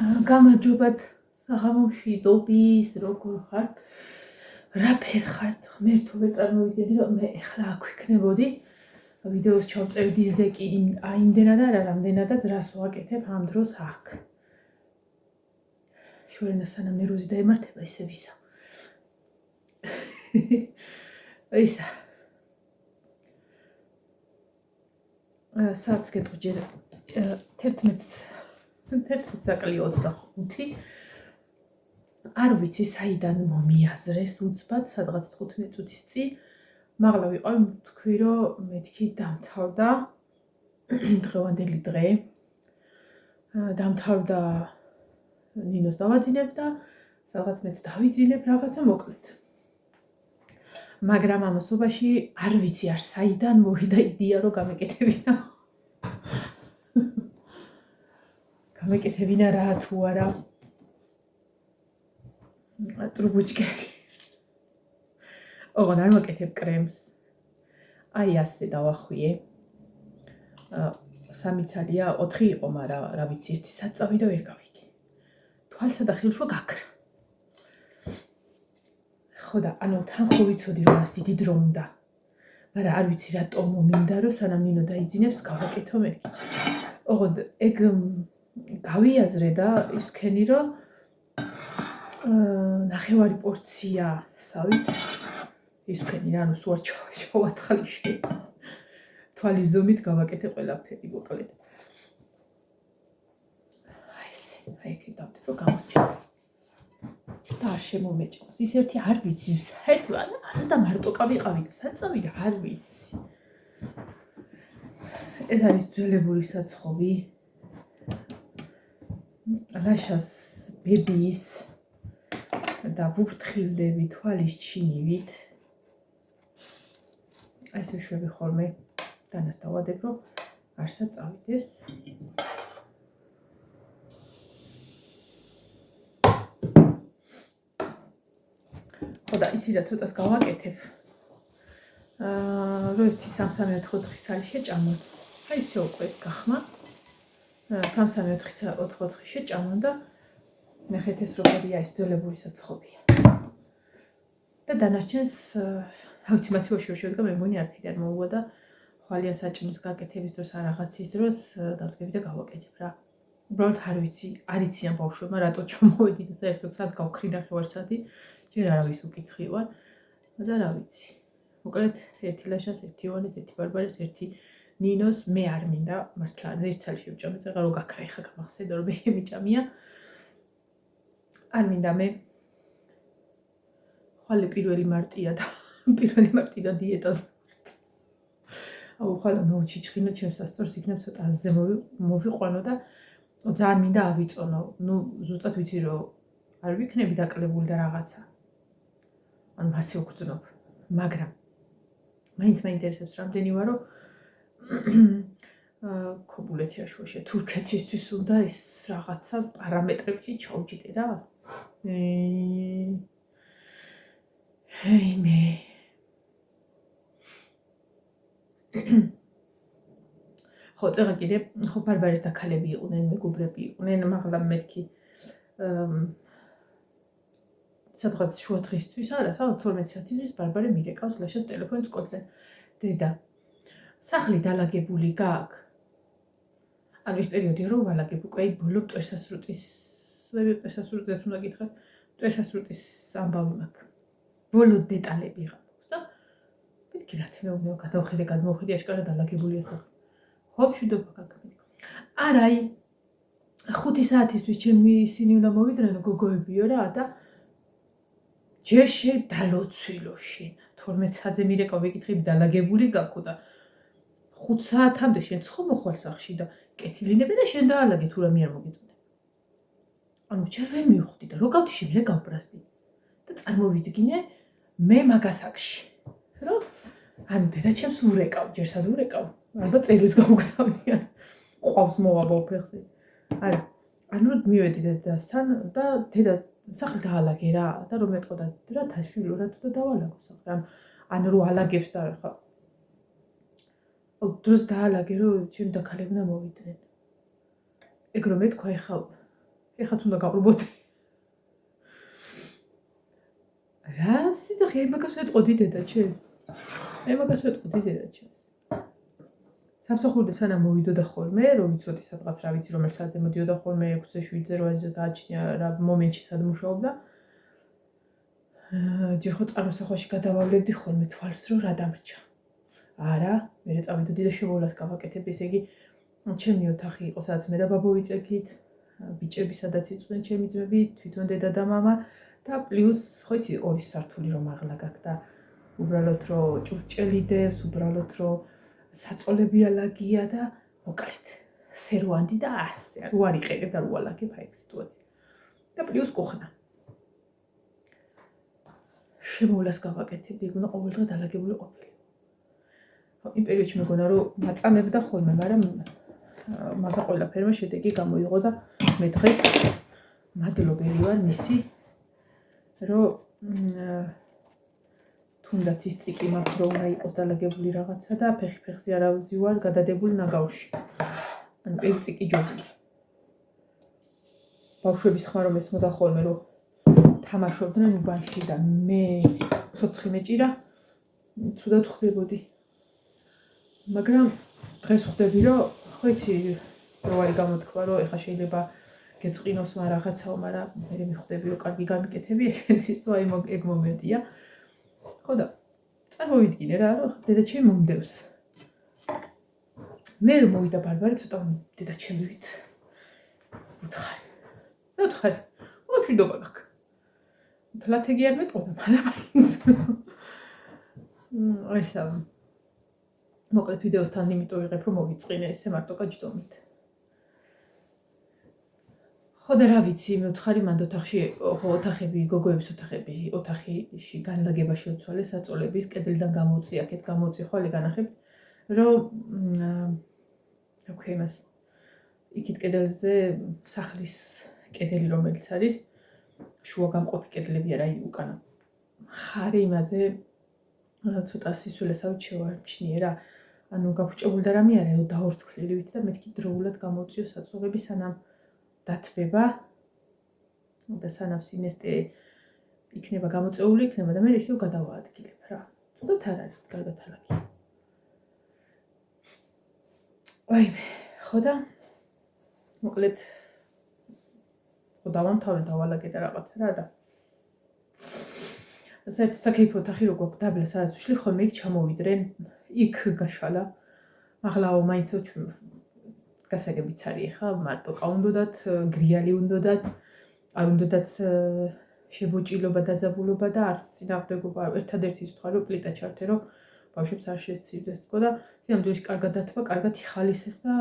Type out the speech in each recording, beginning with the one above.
გამარჯობათ საღამოში დობის როგორ ხართ? რა ფერ ხართ? ღმერთო ვერ წარმოვიდგენდი რომ მე ეხლა აქ ვიქნებოდი ვიდეოს ჩავწერდი ზეკი იმდენად არა რამდენადაც რას ვაკეთებ ამ დროს აქ. შორენა სანამ ნერვოზი დაემართება ესე ვისა. ისა. საათს გეტყვი ჯერ 11 საკლი 25. არ ვიცი საიდან მომიაზრეს უცბად სადღაც 15 წუთის წინ. მაღლა ვიყავი თქვი რომ მეთქი დამთავრდა დღევანდელი დღე. დამთავრდა ნინოს დავაძინებ და სადღაც მეც დავიძინებ რაღაცა მოკლედ. მაგრამ ამასობაში არ ვიცი არ საიდან მოვიდა იდეა რომ გამეკეთებინა. გამეკეთებინა რა თუ არა. ტრუბუჩკები. ოღონ არ მოკეთებ კრემს. აი ასე დავახვიე. 3 ცალია, 4 იყო, მაგრამ რა ვიცი, ერთი საწავი და ვერ გავიგე. თვალსა და ხელშვა გაქრა. ხო და ანუ თან ხო ვიცოდი რომ მას დიდი დრო უნდა. მაგრამ არ ვიცი რატომ მომინდა რომ სანამ ნინო დაიძინებს გავაკეთო მე. ოღონდ ეგ გავიაზრე და ისქენი რომ ნახევარი პორცია სავით ისქენი რა ნუ სულ არ ჩავათხლიში. თვალის ზომით გავაკეთე ყველაფერი მოკლედ. აი ესე, აი ეგ დავდებ რომ გამოჩნდეს. და არ შემომეჭმოს. ის ერთი არ ვიცი, საერთოდ არა და მარტო ყავიყავი და საწავი და არ ვიცი. ეს არის ძველებული საცხობი. ლაშას ბებიის და ვუფრთხილდები თვალის ჩინივით. ესე შვები ხოლმე დანას დავადებ რომ არ საწავიდეს. ხო და იცი რა ცოტას გავაკეთებ. რო ერთი 3-3-4 ცალი შეჭამო. აი ისე უკვე ეს გახმა. 3-3-4 შეჭამო და ნახეთ ეს როგორია ეს ძველებული საცხობია. და დანარჩენს თავი მოცივაში შევდგა მე მგონი არაფერი არ მოუვა და ხვალიან საჭმლის გაკეთების დროს ან რაღაცის დროს დავდგები და გავაკეთებ რა. უბრალოდ არ ვიცი, არ იციან ბავშვებმა რატო ჩამოვედი და საერთოდ სად გავქრი ნახევარ საათი. ჯერ არავის უკითხი ვარ და რა ვიცი. მოკლედ ერთი ლაშას, ერთი ივანეს, ერთი ბარბარეს, ერთი ნინოს მე არ მინდა მართლა ერთ ცალი შევჭამე წეღა რო გაქრა ეხა გამახსენდა რომ მე მიჭამია. არ მინდა მე ხვალე 1 მარტია და 1 მარტი და დიეტაზე. აუ ხვალე მოვჩიჩხინო ჩემს სასწორს იქნებ ცოტა აზზე მოვიყვანო და ძალიან მინდა ავიწონო. ნუ ზუსტად ვიცი რომ არ ვიქნები დაკლებული და რაღაცა. ანუ ასე ვგრძნობ, მაგრამ მაინც მაინტერესებს რამდენი ვარო ქობულეთია შუაში თურქეთისთვის უნდა ის რაღაცა პარამეტრებში ჩავჭიდე რა. მე ხო წეგა კიდე ხო ბარბარეს და ქალები იყვნენ, მეგობრები იყვნენ, მაგრამ მეთქი სადღაც შუა დღისთვის არა, 12 საათისთვის ბარბარე მირეკავს ლაშას ტელეფონს კოდლენ. დედა სახლი დალაგებული გაქვს. ანუ ის პერიოდი რომ ვალაგებ უკვე ბოლო მტვერსასრუტის მტვერსასრუტის უნდა გითხრათ, მტვერსასრუტის ამბავი მაქვს. ბოლო დეტალები ღავს და მეთქი რა თქმა უნდა გადმოვხედე აშკარად დალაგებულია სახლი. ხო მშვიდობა გაგაბი. არა აი 5 საათისთვის ჩემი ისინი უნდა მოვიდნენ გოგოებიო რა და ჯერ შედალოცვილო შენ 12 საათზე მირეკავ ვეკითხები დალაგებული გაქვს და 5 საათამდე შენ ცხო მოხვალ სახში და კეთილინები და შენ დაალაგე თუ რამე არ მოგიწოდე. ანუ ჯერ ვერ მივხვდი და რო გავთიშე მე გავბრაზდი და წარმოვიდგინე მე მაგასაკში. რომ ანუ დედაჩემს ურეკავ, ჯერსად ურეკავ. ალბათ წერილს გავუგზავნიან. ყავს მოვაბავ ფეხზე. არა, ანუ მივედი დედასთან და დედა სახლი დაალაგე რა და რომ ეტყოდა რა თაშვილო რა თუ დავალაგო სახლი. ანუ რო ალაგებს და ხა დროს დაალაგე რომ ჩემ და ქალებმა მოვიდნენ. ეგ რომ ეთქვა ეხა ეხაც უნდა გაყრუბოთ. რა სიძახი, მაგას ვეტყოდი დედაჩემ. მაგას ვეტყოდი დედაჩემს. სამსახურიდან სანამ მოვიდოდა ხოლმე, რომ ვიცოდი სადღაც რა ვიცი, რომელ საათზე მოდიოდა ხოლმე 6-ზე, 7-ზე, 8-ზე გააჩნია რა მომენტში სად მუშაობდა. ჯერ ხო წარმოსახვაში გადავავლებდი ხოლმე თვალს, რომ რა დამრჩა. არა, მე წავიდოდი და შემოვლას გავაკეთებდი, ესე იგი ჩემი ოთახი იყო, სადაც მე და ბაბო ვიწექით, ბიჭები სადაც იყვნენ ჩემი ძმები, თვითონ დედა და მამა და პლუს ხო იცი ორი სართული რომ აღლა გაქვს და უბრალოდ რომ ჭურჭელი დევს, უბრალოდ რომ საწოლები ალაგია და მოკლედ სერვანდი და ასე არ უარიყე და უალაგებ აი ეს სიტუაცია. და პლუს კუხნა. შემოვლას გავაკეთებდი, ეგ უნდა ყოველდღე დალაგებული ყოფილი. იმ პერიოდში მეგონა რომ მაწამებდა ხოლმე, მაგრამ მაგა ყველაფერმა შედეგი გამოიღო და მე დღეს მადლობელი ვარ მისი, რომ თუნდაც ის ციკლი მაქვს რომ უნდა იყოს დალაგებული რაღაცა და ფეხი-ფეხზე არ ავზივარ გადადებული ნაგავში. ანუ ეს ციკლი ჯობია. ბავშვების ხმა რომ ესმოდა ხოლმე რომ თამაშობდნენ უბანში და მე ცოცხი მეჭირა, ცუდად ხვდებოდი. მაგრამ დღეს ხვდები რომ ხო იცი რო არის გამოთქვა რომ ეხა შეიძლება გეწყინოს მაგრამ რაღაცაო, მაგრამ მე მიხვდები რომ კარგი გამიკეთები ეგეთის აი ეგ მომენტია. ხო და წარმოვიდგინე რა რომ დედაჩემი მომდევს. მე რომ მოვიდა ბარბარე ცოტა დედაჩემივით უთხარი. უთხარი. მშვიდობა გაქვს. თლათეგი არ მეტყოდა, მაგრამ აიც. ესა მოკლედ ვიდეოსთან იმიტომ ვიღებ რომ მოვიწყინე ესე მარტო გაჯდომით. ხო და რა ვიცი, მე ვთხარი მანდ ოთახში, ხო ოთახები, გოგოების ოთახში განლაგება შეუცვალე საწოლების, კედელიდან გამოვწი, აქეთ გამოვწი, ხო ალე განახებთ, რომ აქვე იმას იქით კედელზე სახლის კედელი რომელიც არის, შუა გამყოფი კედლები არა უკანა. ხარი იმაზე ცოტა სისულესავით შევარჩნიე რა. ანუ გაგვჭებული და რამე არა, დაორთქლილივით და მეთქი დროულად გამოვწიო საწოლები სანამ დათბება და სანამ სინესტე იქნება გამოწეული იქნება და მე ისევ გადავაადგილებ რა. თუნდაც არ არის კარგად ალაგია. ვაიმე, ხო და მოკლედ ხო დავამთავრე დავალაგე და რაღაცა რა და საერთოდ საკეიფო ოთახი რო გვაქვს დაბლა სადაც ვშლი ხოლმე იქ ჩამოვიდრენ, იქ გაშალა. მაღლაო მაინც გასაგებიც არის ხა, მარტო ყაუნდოდათ, გრიალი უნდოდათ, არ უნდოდათ შებოჭილობა, დაძაბულობა და არც წინააღმდეგობა. ერთადერთი ის თქვა რომ პლიტა ჩართე რომ ბავშვებს არ შესცივდეს თქო და სიამძულეში კარგად დათბა, კარგად იხალისეს და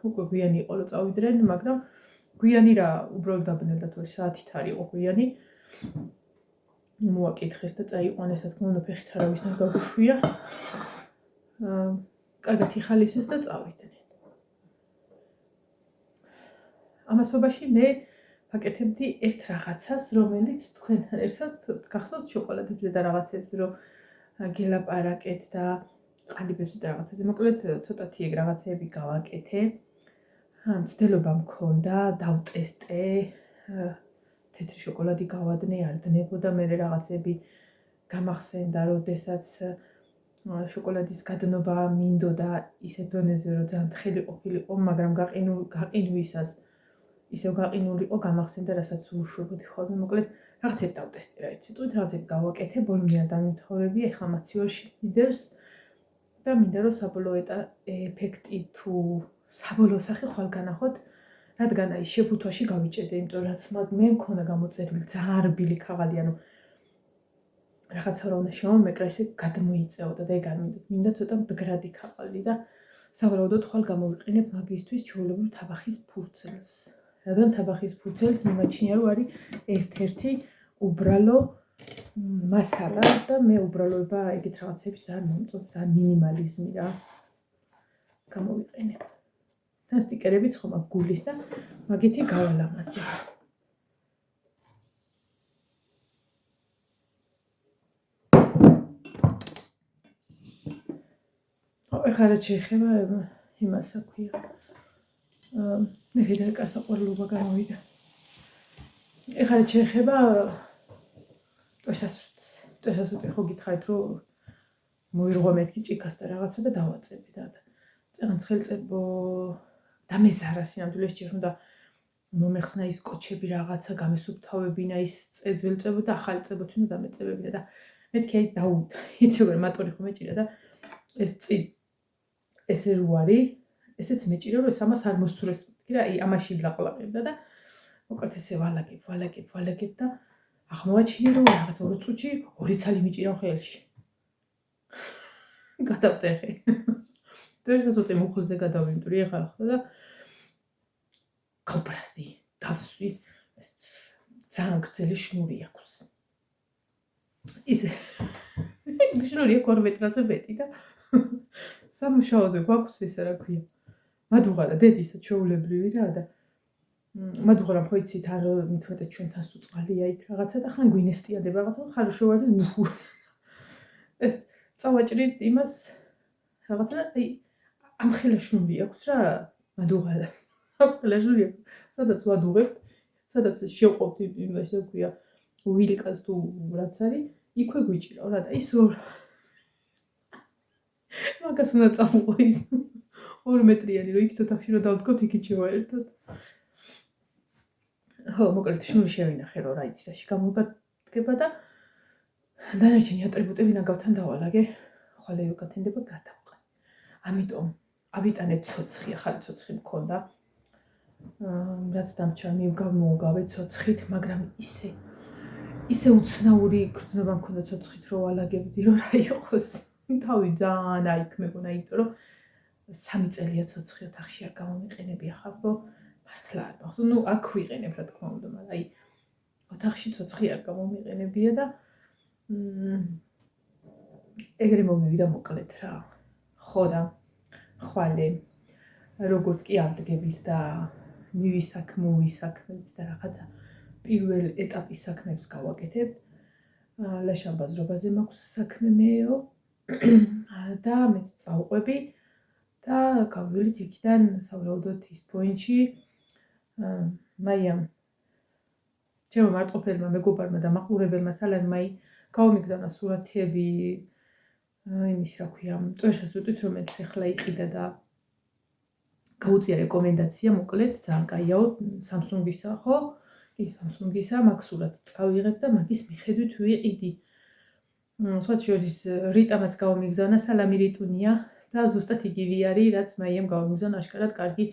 უკვე გვიანი იყო რომ წავიდნენ, მაგრამ გვიანი რა უბრალოდ დაბნელდათ 2 საათით არ იყო გვიანი. მოაკითხეს და წაიყვანეს, რა თქმა უნდა, ფეხით არავისნაირ გაგუშვია. კარგად იხალისეს და წავიდნენ. ამასობაში მე ვაკეთებდი ერთ რაღაცას, რომელიც თქვენთან ერთად გახსოვთ შოკოლადებზე და რაღაცებზე, რომ გელაპარაკეთ და ყალიბებზე და რაღაცაზე. მოკლედ ცოტათი ეგ რაღაცები გავაკეთე. მცდელობა მქონდა, დავტესტე, თეთრი შოკოლადი გავადნე, არ დნებოდა, მე რაღაცები გამახსენდა, როდესაც შოკოლადის გადნობა მინდოდა ისე დონეზე, რომ ძალიან თხელი ყოფილიყო, მაგრამ გაყინვისას ისევ გაყინულიყო, გამახსენდა, რასაც უშუებოდი ხოლმე. მოკლედ რაღაცები დავტესტე რა იცი, რაღაცები გავაკეთე, ბოლომდე არ დამიმთავრები, ეხლა მაციორში მიდევს და მინდა რომ საბოლოო ეფექტი თუ საბოლოო სახე ხვალ განახოთ, რადგან აი შეფუთვაში გავიჭედე, იმიტომ რაც მე მქონდა გამოწერილი ძალიან რბილი ქაღალდი, ანუ რაღაცა რა უნდა შემომეკრა, ესე გადმოიწეოდა და ეგ არ მინდა ცოტა მდგრადი ქაღალდი და სავარაუდოდ ხვალ გამოვიყენებ მაგისთვის ჩვეულებრივ თაბახის ფურცელს. რადგან თაბახის ფურცელს მიმაჩნია რომ არის ერთ-ერთი უბრალო მასალა და მე უბრალოება ეგეთ რაღაცებს ძალიან მომწონს, ძალიან მინიმალიზმი რა გამოვიყენებ. და სტიკერებიც ხომ აქვს გულის და მაგითი გავალამაზე. ეხლა რაც შეეხება იმას აქვია. მე ვიდეო კარსაყვალობა გამოვიდა. ეხლა შეეხება ტვერსასრუტი ხო გითხარით რომ მოირღვა მეთქი ჭიქას და რაღაცა და დავაწები და წეგან ხელწებო დამეზარა სინამდვილეს ჯერ უნდა მომეხსნა ის კოჩები რაღაცა გამესუფთავებინა ის წერძველწებო და ახალი წერბოთ უნდა დამეწებებინა და მეთქი აი დაუვიდა იცი როგორ მატორი ხო მეჭირა და ეს წი ესე რო არის ესეც მეჭირა რომ ეს ამას არ მოსწურეს მეთქი რა აი ამაში ლაყლაყებდა და მოკლედ ესე ვალაგებ და აღმოაჩინე რომ რაღაც 2 წუთში 2 ცალი მიჭირა ხელში გადავტეხე ტვერსასრუტი მუხლზე გადავიმტვრი ახლა და კოპრასი დავსვი ძალიან გრძელი შნური აქვს ისე შნური 2 მეტრაზე მეტი და სამუშაოზე გვაქვს ისე რა ქვია მადუღა და დედისა ჩვეულებრივი რა და მადუღა რა ხო იცით არ მithumetes ჩვენთან სუწყალია იქ რაღაცა და ხან გვინესტიანდება რაღაცა ხარო შევარ და ნუხურ ეს წავაჭრით იმას რაღაცა აი ამ ხელა შნური აქვს რა მადუღა ხელაშურია, სადაც ვადუღებთ, სადაც შევყოფთ იმას რა ქვია, უილიკას თუ რაც არის, იქვე გვიჭირავ რა და ის მაგას უნდა წამოყო ის 2 მეტრიანი რომ იქით ოთახში რომ დავდგოთ, იქით შევაერთოთ. ხო, მოკლედ შნური შევინახე რომ რა იცი რაში გამოგადგება და დანარჩენი ატრიბუტები ნაგავთან დავალაგე, ხვალე გათენდება გადავყან. ამიტომ ავიტანე ცოცხი, ახალი ცოცხი მქონდა. რაც დამჭა მივგავე ცოცხით, მაგრამ ისე უცნაური გრძნობა მქონდა ცოცხით რომ ვალაგებდი რომ რა იყოს თავი ძალიან აიქმებონა იმიტომ რომ 3 წელია ცოცხი ოთახში არ გამომიყენები ახლა რომ მართლა არ მახსოვს ნუ აქ ვიყენებ რა თქმა უნდა მაგრამ აი ოთახში ცოცხი არ გამომიყენებია და ეგრე მომივიდა მოკლედ რა ხო და ხვალე როგორც კი ავდგებით და მივისაქმებით და რაღაცა პირველ ეტაპის საქმებს გავაკეთებ. ლაშან ბაზრობაზე მაქვს საქმე მეო და მეც წავყვები და გავივლით იქიდან სავარაუდოდ ის პოინტში მაიამ ჩემო მარტყოფელმა მეგობარმა და მაყურებელმა სალამ მაი გავმიგზავნა სურათები იმის რა ქვია ტვერსასრუტით რომელიც ახლა იყიდა და გაუწია რეკომენდაცია მოკლედ ძალიან კაიაო Samsung-ისა ხო? კი Samsung-ისა მაგ სურათს წავიღებ და მაგის მიხედვით ვიყიდი. სხვა შორის რიტამაც გავმიგზავნა სალამი რიტუნია და ზუსტად იგივე არის რაც მაიამ გავმიგზავნა აშკარად კარგი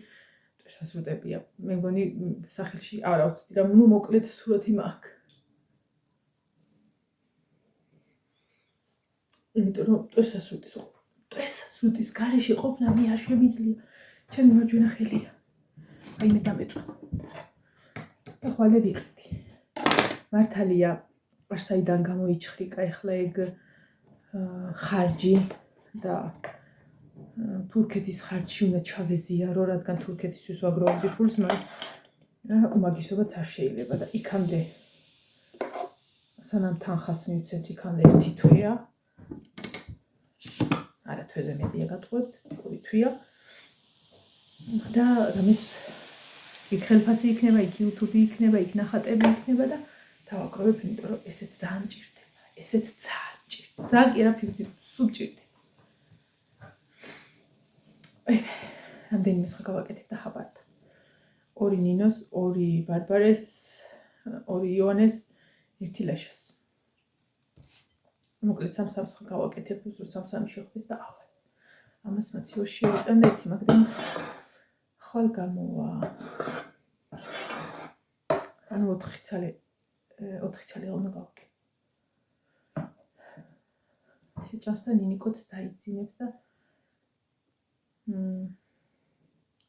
ტვერსასრუტებია. მე მგონი სახელში არა ვცდი რა ნუ მოკლედ სურათი მაქვს. იმიტომ რომ ტვერსასრუტის გარეშე ყოფნა მე არ შემიძლია. ჩემი მოჯვენა ხელია. აი მე დამეწვა. და ხვალე ვიყიდი. მართალია არსაიდან გამოიჩხრიკა ეხლა ეგ ხარჯი და თურქეთის ხარჯში უნდა ჩავეზიარო, რადგან თურქეთისთვის ვაგროვებდი ფულს, მაგრამ უმაგისობაც არ შეიძლება და იქამდე სანამ თანხას მივცემთ იქამდე 1 თვეა. არა თვეზე მეტია გატყუებთ, 2 თვეა. და რამის იქ ხელფასი იქნება, იქ YouTube იქნება, იქ ნახატები იქნება და დავაკროვებ, იმიტომ რომ ესეც ძალიან ჭირდება. ესეც ძალიან ჭირდება. ძალიან კი არა ფიქსი სულ ჭირდება. რამდენიმე სხვა გავაკეთებ და ხაბარდა. 2 ნინოს, 2 ბარბარეს, 2 იონეს, 1 ლაშას. მოკლედ 3 სხვა გავაკეთებ, რომ 3 შევხვდეთ და ავალ. ამას მოცივაში შევიტანე 1, მაგრამ ხვალ გამოვა. ანუ 4 ცალი უნდა გავაკეთე. შეჭამს და ნინიკოც დაიძინებს და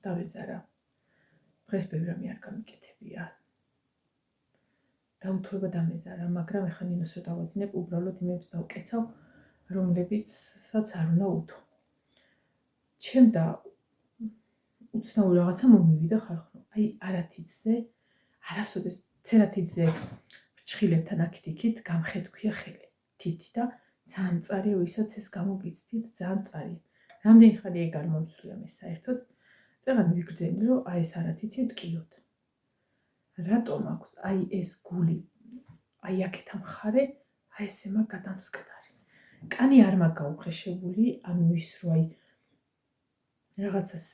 დავეძარა. დღეს ბევრი რამე არ გამიკეთებია. დაუთვება დამეზარა, მაგრამ ეხლა ნინოს რო დავაძინებ, უბრალოდ იმებს დავკეცავ, რომლებიცაც არ უნდა უთო. ჩემ და უცნაური რაღაცა მომივიდა ხარხნო. აი არათიძე, არასოდეს ცერათიძე ფრჩხილებთან აქეთ-იქით გამხედქვია ხელი. თითი და ძალიან მწარია, ვისაც ეს გამოგიცდით, ძალიან მწარია. რამდენი ხანი ეგ არ მომცვლია მე საერთოდ. წეგან ვიგრძენი, რომ აი ეს არათითი მტკიოდ. რატომ აქვს აი ეს გული, აი აქეთ ამხარე, აი ესე მაგ გადამსკდარი. კანი არ მაგ გაუხეშებული, ანუ ის რო აი რაღაცას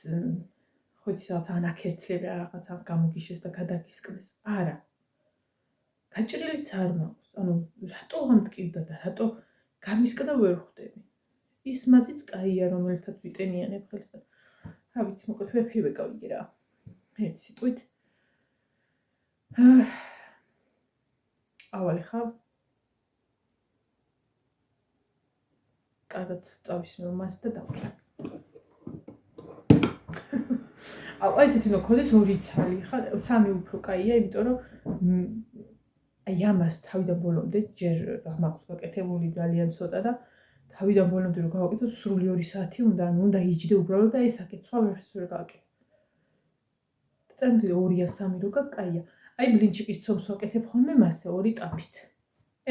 ხო იცი რაღაც ანაქერცლები რაღაცა გამოგიშეს და გადაგისკდეს. არა. გაჭრილიც არ მაქვს. ანუ რატო ამტკივდა და რატო გამისკდა ვერ ხვდები. ის მაზიც კაია, რომელთაც ვიტენიანებ ხელს და რა ვიცი, მოკლედ ვეფივე გავიგე რა. ერთ სიტყვით. ავალი ხავ. კარგად წავისმევ მას და დავწერ. აი ესეთი უნდა გქონდეს ორი ცალი, ხარ, სამი უფრო კაია, იმიტომ რომ აი ამას თავიდან ბოლომდე ჯერ მაქვს გაკეთებული ძალიან ცოტა და თავიდან ბოლომდე რომ გავაკეთო სრული 2 საათი უნდა, ანუ უნდა იჯდე უბრალოდ და ესაკეთე, სხვა ვერც ვერ გავაკეთე. წამდი 2 ან 3 რო გაკაია. აი ბლინჩიკის ცომს ვაკეთებ ხოლმე მასე 2 ტაფით.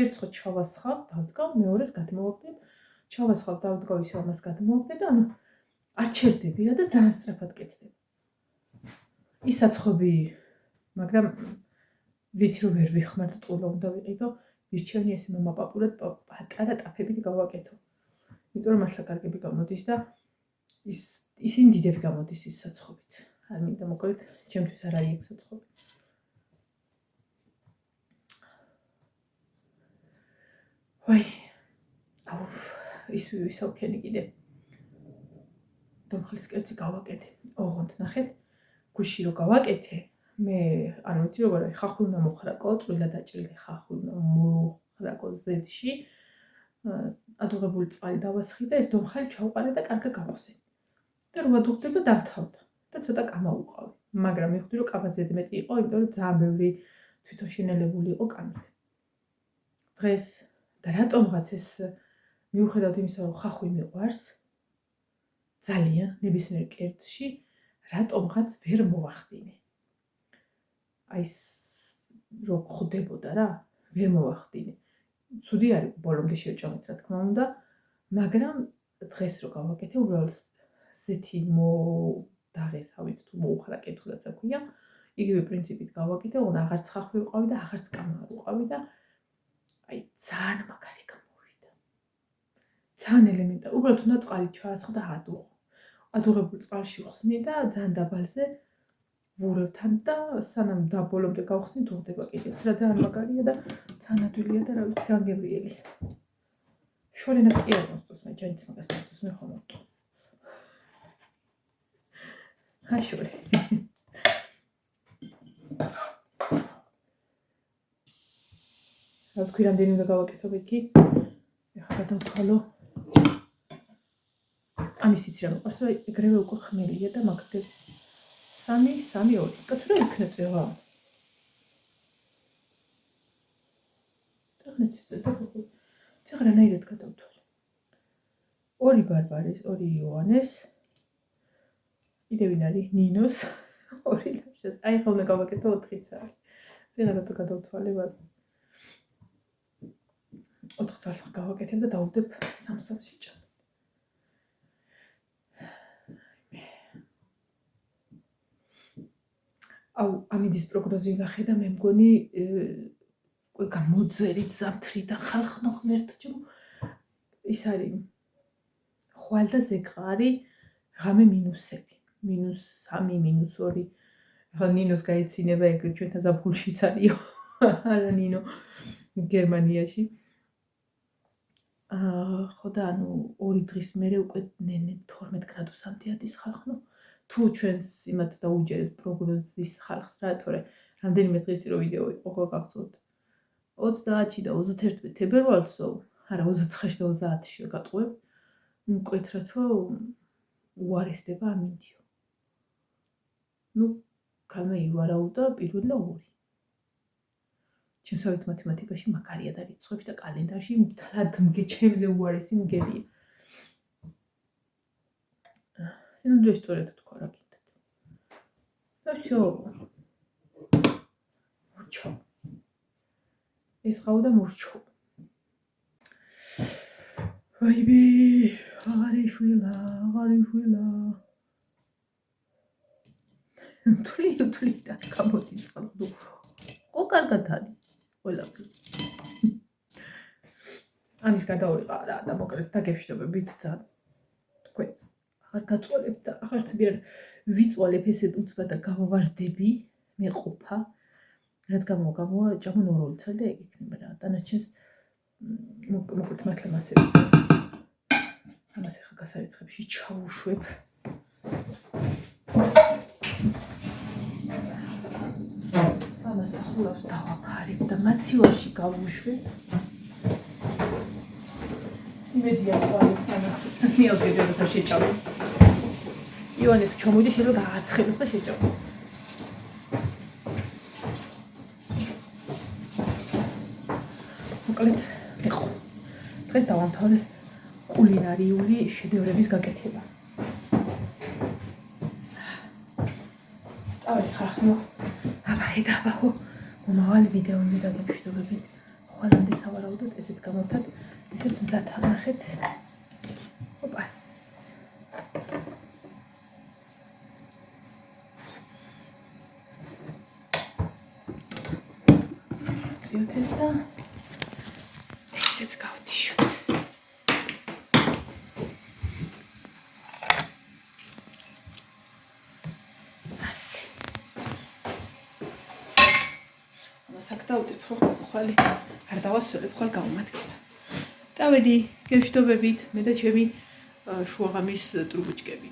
ერთს ხო ჩავასხავ, დავდგავ, მეორეს გადმოვაგდებ. ჩავასხავ, დავდგავ, ისე ამას გადმოვაგდებ და ანუ არ ჩერდები რა და ძალიან სწრაფად კეთდება. ის საცხობი, მაგრამ ვიცი რომ ვერ ვიხმართ ტყუილო უნდა ვიყიდო, ვირჩევნი ესე მომაპაპურად პატარა ტაფებით გავაკეთო. იმიტომ რომ მართლა კარგები გამოდის და ისინი დიდები გამოდის ის საცხობით. არ მინდა მოკლედ, ჩემთვის არ არის ეგ საცხობი. ვაი. აუ, ის ვისაუქენი კიდე. დომხლის კერძი გავაკეთე. ოღონდ ნახეთ, გუში რო გავაკეთე, მე არ ვიცი როგორ არის, ხახვი უნდა მოხრაკო, წვრილა დაჭრილი ხახვი უნდა მოხრაკო ზედში. ადუღებული წყალი დავასხი და ეს დომხალი ჩავყარე და კარგად გავხსენე. და რო ადუღდება დავთავდა და ცოტა კამა უყავი. მაგრამ მივხვდი რომ კაბა ზედმეტი იყო, იმიტომ რომ ძალიან ბევრი თვითოშინელებული იყო კამით. დღეს და რატომღაც ეს მიუხედავად იმისა, რომ ხახვი მიყვარს ძალიან ნებისმიერ კერძში, რატომღაც ვერ მოვახდინე. აი რო ხვდებოდა რა, ვერ მოვახდინე. ცუდი არის ბოლომდე შევჭამეთ რა თქმა უნდა, მაგრამ დღეს რო გავაკეთე, უბრალოდ ზეთი დაღესავით თუ მოუხრაკე თუ რაც აქვია, იგივე პრინციპით გავაკეთე, უნდა აღარც ხახვი უყავი და აღარც კამა არ უყავი და აი ძალიან მაგარი გამოვიდა. ძალიან ელემენტარი, უბრალოდ უნდა წყალი ჩაასხა და ადუღო. ადუღებულ წყალში ხსნი და ძალიან დაბალზე ვურევთან და სანამ დაბოლომდე გავხსნი, დუღდება კიდეც რა ძალიან მაგარია და ძალიან ადვილია და რა ვიცი, ძალიან გემრიელი. შორენას კი არ მოსწოს, მე ჯანიც მაგას მოსწოს, მე ხომ ვუტყო. ხაშური. რა თქვი, რამდენი უნდა გავაკეთო ბექი? ეხლა გადავთვალო. ამის იცი რა მოყავს, რომ ეგრევე უკვე ხმელია და მაგდებ 3-2. კაც რა იქნა წევა? წაღნეცი და ხო. წაღ რანაირად გადავთვალე. 2 ბარბარის, 2 იოანეს. კიდე ვინ არის? ნინოს 2 ლაშას. აი ხა უნდა გავაკეთო 4-იც არის. ზეღარად გადავთვალე მას. 4 წელს გავაკეთებ და დავუდებ 3-3 ჭა. აუ, ამინდის პროგნოზი ვნახე და მე მგონი უკვე გამოძვერით ზამთრი და ხალხნო ღმერთო ჩემო. ის არის ხვალ და ზეგყარი, ღამე მინუსები. -3, -2. ახლა ნინოს გაეცინება ეგ ჩვენთან ზაფხულშიც არისო. არა ნინო გერმანიაში. ხო და ანუ 2 დღის მერე უკვე 12 გრადუსამდე ადის ხალხნო. თუ ჩვენს იმათ დაუჯერებთ პროგნოზის ხალხს რა, თორე რამდენიმე დღის წინ ვიდეო იყო ხო გახსოვთ 30 და 31 თებერვალსო, არა 29 და 30-ში გატყუებ, მკვეთრად რომ უარესდება ამინდიო. ნუ ქალმა ივარაუდა პირველ და 2. ჩემსავით მათემატიკაში მაგარია და რიცხვებში და კალენდარში მთლად ჩემზე უარესი მგებია. სინამდვილე სწორედ თქვა რა კიდეთ. და всё. მორჩო. ეს ყავდა მორჩო. ვაიბი, აღარიშვილა. თვლი და გამოდის ხალხო. კარგად არის ყველაფერი. ამის გადავიყავ რა და მოკლედ დაგეშტობებით ძალიან თქვენს აღარ გაწვალებთ და აღარც მიერ ვიწვალებ ესეთ უცბად და გავავარდები მე ყოფა რაც გამოვა ჭამო ნოროლცა და ეგ იქნება რა დანარჩენს მოკლედ მართლა მასე ამას ახლა გასარიცხებში ჩავუშვებ ამას ახულავს დავაფარებ და მაცივარში გავუშვებ იმედია რომ სანახი მიავდები და შეჭამო ივანე თუ ჩამოვიდე შეიძლება გააცხელოს და შეჭამო მოკლედ ეხო დღეს დავამთავრე კულინარიული შედევრების გაკეთება წავედი ხახნო აბაჰო მომავალი ვიდეოები დაგემშვიდობებით ხვალამდე სავარაუდოდ ესეთ გამოვთად ესეც მზად ამახეთ ოპას წიოთეს და ესეც გავდიშოთ ასე ამას აქ დავდებ რომ ხვალე არ დავასველებ ხვალ გამომადგება წავედი გეშტობებით მე და ჩემი შუაღამის ტრუბუჩკები